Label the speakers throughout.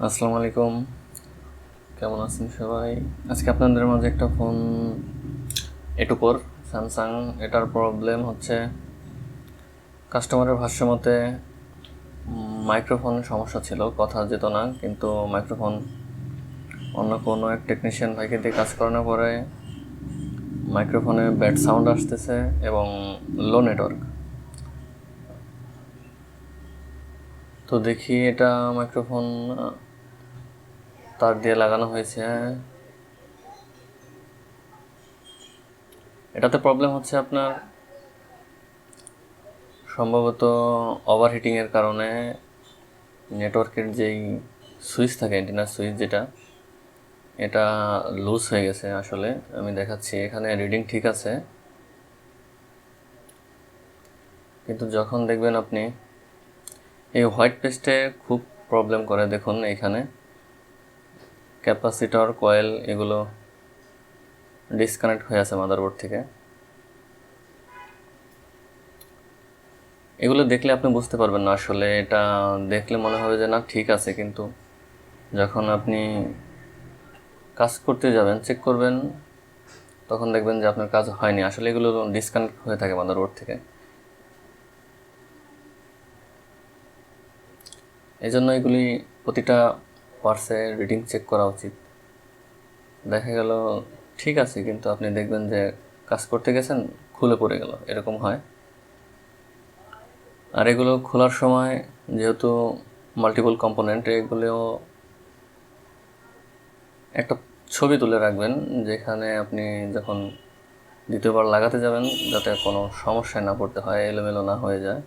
Speaker 1: আসসালামু আলাইকুম, কেমন আছেন সবাই? আজকে আপনাদের মাঝে একটা ফোন এটুকোর স্যামসাং, এটার প্রবলেম হচ্ছে কাস্টমারের ভাষ্যমতে মাইক্রোফোনের সমস্যা ছিল, কথা যেত না। কিন্তু মাইক্রোফোন অন্য কোনো এক টেকনিশিয়ান ভাইকে দিয়ে কাজ করানোর পরে মাইক্রোফোনে ব্যাড সাউন্ড আসতেছে এবং লো নেটওয়ার্ক। তো দেখি এটা মাইক্রোফোন তার দিয়ে লাগানো হয়েছে। এটাতে প্রবলেম হচ্ছে আপনার সম্ভবত ওভারহিটিংয়ের কারণে নেটওয়ার্কের যেই সুইচ থাকে, অ্যান্টেনার সুইচ যেটা, এটা লুজ হয়ে গেছে। আসলে আমি দেখাচ্ছি, এখানে রিডিং ঠিক আছে, কিন্তু যখন দেখবেন আপনি এই হোয়াইট পেস্টে খুব প্রবলেম করে। দেখুন এখানে ক্যাপাসিটর, কয়েল এগুলো ডিসকানেক্ট হয়ে আছে মাদারবোর্ড থেকে। এগুলো দেখলে আপনি বুঝতে পারবেন না, আসলে এটা দেখলে মনে হবে যে না ঠিক আছে, কিন্তু যখন আপনি কাজ করতে যাবেন, চেক করবেন, তখন দেখবেন যে আপনার কাজ হয়নি। আসলে এগুলো ডিসকানেক্ট হয়ে থাকে মাদারবোর্ড থেকে। এই জন্য এগুলি প্রতিটা পার্টসে রিডিং চেক করা উচিত। দেখা গেল ঠিক আছে, কিন্তু আপনি দেখবেন যে কাজ করতে গেছেন, খুলে পড়ে গেল, এরকম হয়। আর এগুলো খোলার সময় যেহেতু মাল্টিপল কম্পোনেন্ট, এগুলো একটা ছবি তুলে রাখবেন, যেখানে আপনি যখন দ্বিতীয়বার লাগাতে যাবেন যাতে কোনো সমস্যায় না পড়তে হয়, এলোমেলো না হয়ে যায়।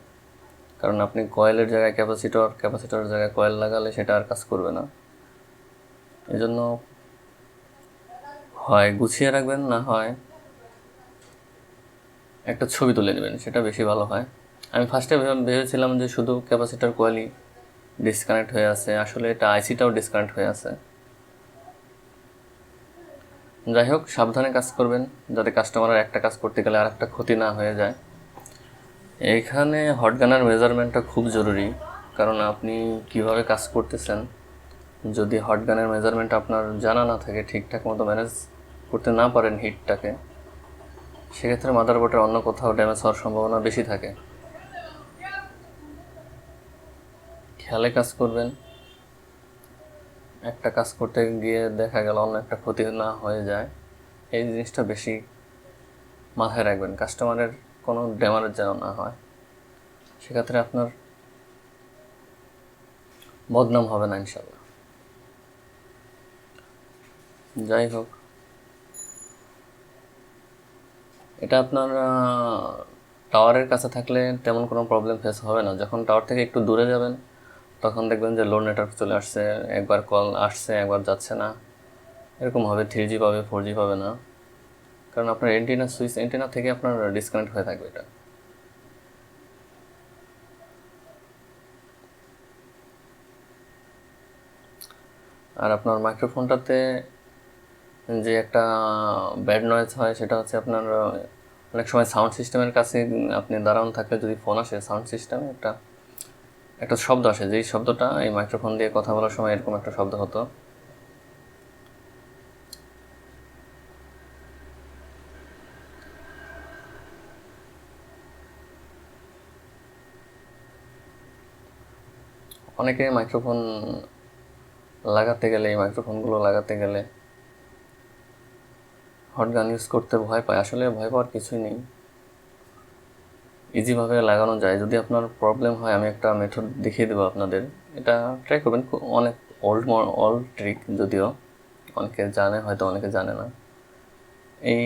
Speaker 1: কারণ আপনি কয়েলের জায়গায় ক্যাপাসিটর, ক্যাপাসিটরের জায়গায় কয়েল লাগালে সেটা আর কাজ করবে না। এজন্য হয় গুছিয়ে রাখবেন, না হয় একটা ছবি তুলে নেবেন, সেটা বেশি ভালো হয়। আমি ফার্স্টে ভেবেছিলাম যে শুধু ক্যাপাসিটার কোয়ালি ডিসকানেক্ট হয়ে আছে, আসলে এটা আইসিটাও ডিসকানেক্ট হয়ে আছে। যাই হোক, সাবধানে কাজ করবেন যাতে কাস্টমারের একটা কাজ করতে গেলে আর একটা ক্ষতি না হয়ে যায়। এইখানে হটগানের মেজারমেন্টটা খুব জরুরি, কারণ আপনি কিভাবে কাজ করতেছেন, যদি হটগানের মেজারমেন্ট আপনার জানা না থাকে, ঠিকঠাক মতো ম্যানেজ করতে না পারেন হিটটাকে, সেক্ষেত্রে মাদারবোর্ডের অন্য কোথাও ড্যামেজ হওয়ার সম্ভাবনা বেশি থাকে। খেয়ালে কাজ করবেন, একটা কাজ করতে গিয়ে দেখা গেল অন্য একটা ক্ষতি না হয়ে যায়, এই জিনিসটা বেশি মাথায় রাখবেন। কাস্টমারের কোনো ড্যামেজ যেন না হয়, সেক্ষেত্রে আপনার বদনাম হবে না ইনশাল্লাহ। যাই হোক, এটা আপনার টাওয়ারের কাছে থাকলে তেমন কোনো প্রবলেম ফেস হবে না। যখন টাওয়ার থেকে একটু দূরে যাবেন, তখন দেখবেন যে লো নেটওয়ার্ক চলে আসছে, একবার কল আসছে, একবার যাচ্ছে না, এরকম হবে। 3G পাবে, 4G পাবে না, কারণ আপনার এন্টিনা সুইচ, এন্টিনা থেকে আপনার ডিসকানেক্ট হয়ে থাকবে এটা। আর আপনার মাইক্রোফোনটাতে যে একটা ব্যাড নয়েজ হয়, সেটা হচ্ছে আপনার অনেক সময় সাউন্ড সিস্টেমের কাছে আপনি দাঁড়ানো থাকলে যদি ফোন আসে, সাউন্ড সিস্টেমে একটা একটা শব্দ আসে, যেই শব্দটা এই মাইক্রোফোন দিয়ে কথা বলার সময় এরকম একটা শব্দ হতো। অনেকে মাইক্রোফোন লাগাতে গেলে, এই মাইক্রোফোনগুলো লাগাতে গেলে হট গান ইউজ করতে ভয় পায়। আসলে ভয় পাওয়ার কিছুই নেই, ইজিভাবে লাগানো যায়। যদি আপনার প্রবলেম হয়, আমি একটা মেথড দেখিয়ে দেবো আপনাদের, এটা ট্রাই করবেন। অনেক ওল্ড ট্রিক, যদিও অনেকে জানে, হয়তো অনেকে জানে না। এই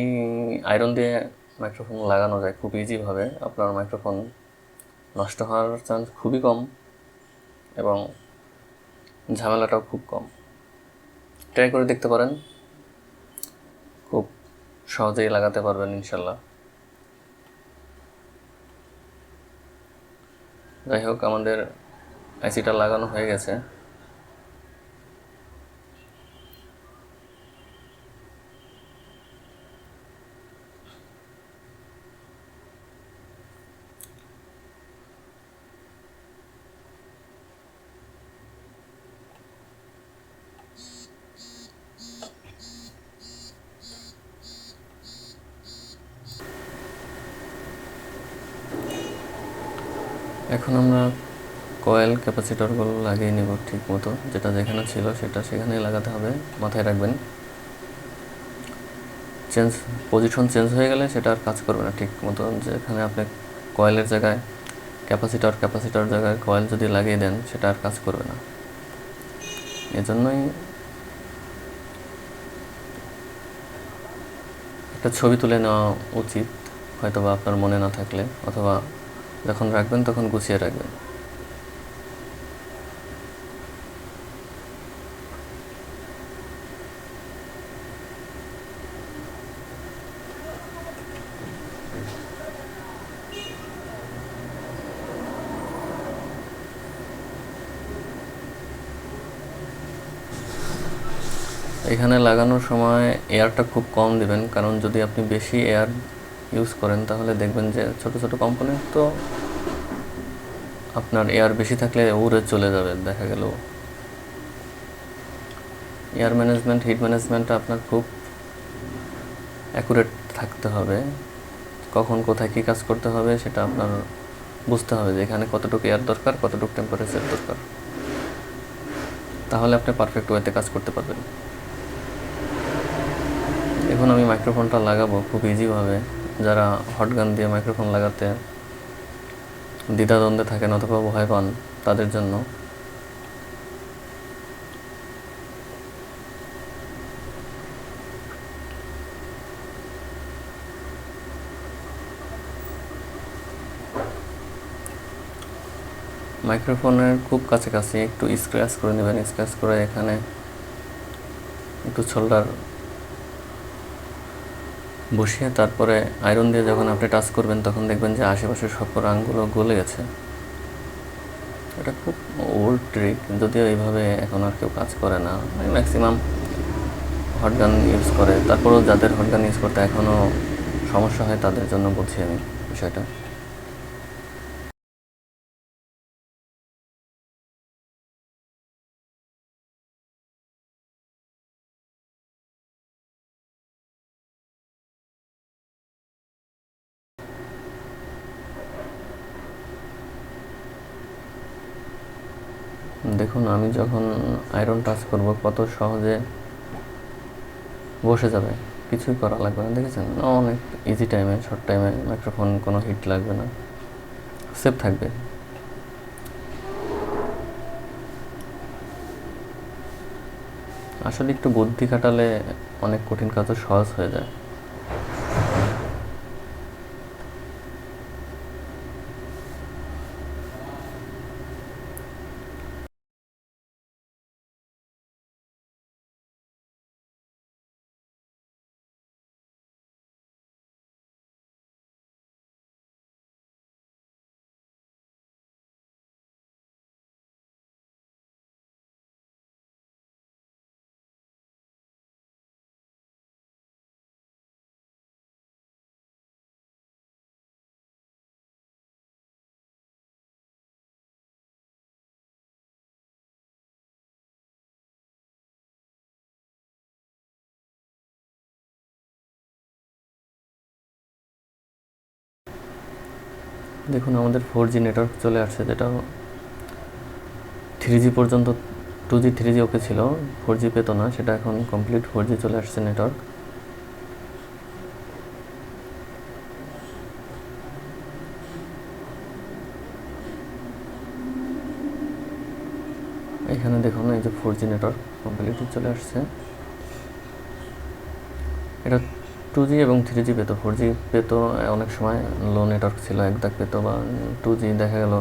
Speaker 1: আয়রন দিয়ে মাইক্রোফোন লাগানো যায় খুব ইজিভাবে। আপনার মাইক্রোফোন নষ্ট হওয়ার চান্স খুবই কম এবং ঝামেলাটাও খুব কম। ট্রাই করে দেখতে পারেন, খুব সহজেই লাগাতে পারবেন ইনশাল্লাহ। যাই হোক, আমাদের আইসিটা লাগানো হয়ে গেছে। এখন আমরা কয়েল ক্যাপাসিটরগুলো লাগিয়ে নেব ঠিক মতো, যেটা যেখানে ছিল সেটা সেখানেই লাগাতে হবে, মাথায় রাখবেন। পজিশন চেঞ্জ হয়ে গেলে সেটা আর কাজ করবে না ঠিক মতো। যেখানে আপনি কয়েলের জায়গায় ক্যাপাসিটর জায়গায় কয়েল যদি লাগিয়ে দেন সেটা আর কাজ করবে না। এজন্যই একটা ছবি তুলে নেওয়া উচিত, হয়তোবা আপনার মনে না থাকলে, অথবা যখন রাখবেন তখন গুছিয়ে রাখবেন। এখানে লাগানোর সময় এয়ারটা খুব কম দিবেন, কারণ যদি আপনি বেশি এয়ার ইউজ করেন তাহলে দেখবেন যে ছোট ছোট কম্পোনেন্ট তো আপনার এয়ার বেশি থাকলে উড়ে চলে যাবে। দেখা গেল এয়ার ম্যানেজমেন্ট, হিট ম্যানেজমেন্টটা আপনার খুব অ্যাকুরেট থাকতে হবে। কখন কোথায় কী কাজ করতে হবে সেটা আপনার বুঝতে হবে, যে এখানে কতটুকু এয়ার দরকার, কতটুকু টেম্পারেচার দরকার, তাহলে আপনি পারফেক্ট ওয়েতে কাজ করতে পারবেন। এখন আমি মাইক্রোফোনটা লাগাবো খুব ইজিভাবে। যারা হটগান দিয়ে মাইক্রোফোন লাগাতে দ্বিধাদ্বন্দ্বে থাকেন অথবা ভয় পান তাদের জন্য মাইক্রোফোনের খুব কাছাকাছি একটু স্ক্র্যাচ করে নেবেন। স্ক্র্যাচ করে এখানে একটু শোল্ডার বসিয়ে তারপরে আয়রন দিয়ে যখন আপনি টাচ করবেন তখন দেখবেন যে আশেপাশের সব আঙুলগুলো গলে গেছে। এটা খুব ওল্ড ট্রিক, যদিও এইভাবে এখন আর কেউ কাজ করে না, ম্যাক্সিমাম হটগান ইউজ করে। তারপরেও যাদের হটগান ইউজ করতে এখনও সমস্যা হয় তাদের জন্য বলছি আমি বিষয়টা। দেখুন আমি যখন আয়রন টাচ করব কত সহজে বসে যাবে, কিছুই করা লাগবে না। দেখেছেন, অনেক ইজি টাইমে, শর্ট টাইমে মাইক্রোফোন কোনো হিট লাগবে না, সেফ থাকবে। আসলে একটু বুদ্ধি খাটালে অনেক কঠিন কাজও সহজ হয়ে যায়। দেখুন আমাদের 4G নেটওয়ার্ক চলে আসছে, যেটা 3G পর্যন্ত, 2G 3G ওকে ছিল, 4G পেতো না, সেটা এখন কমপ্লিট 4G চলে আসছে নেটওয়ার্ক। এখানে দেখুন এই যে 4G নেটওয়ার্ক কমপ্লিট চলে আসছে। এটা 2G এবং 3G পেতো, 4G পেতো অনেক সময় লো নেটওয়ার্ক ছিল, 1 দাগ পেতো, বা 2G দেখা গেল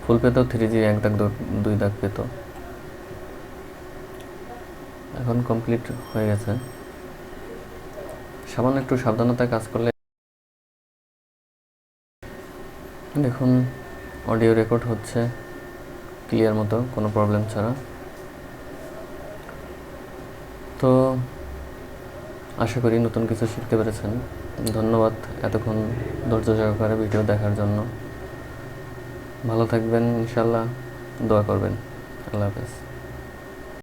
Speaker 1: ফুল পেতো, 3G 1 দাগ 2 দাগ পেতো। এখন কমপ্লিট হয়ে গেছে। সামান্য একটু সাবধানতায় কাজ করলে দেখুন অডিও রেকর্ড হচ্ছে ক্লিয়ার মতো, কোনো প্রবলেম ছাড়া। তো আশা করি নতুন কিছু শিখতে পেরেছেন। ধন্যবাদ এতক্ষণ ধৈর্য সহকারে ভিডিও দেখার জন্য। ভালো থাকবেন, ইনশাল্লাহ দোয়া করবেন। আল্লাহ হাফেজ।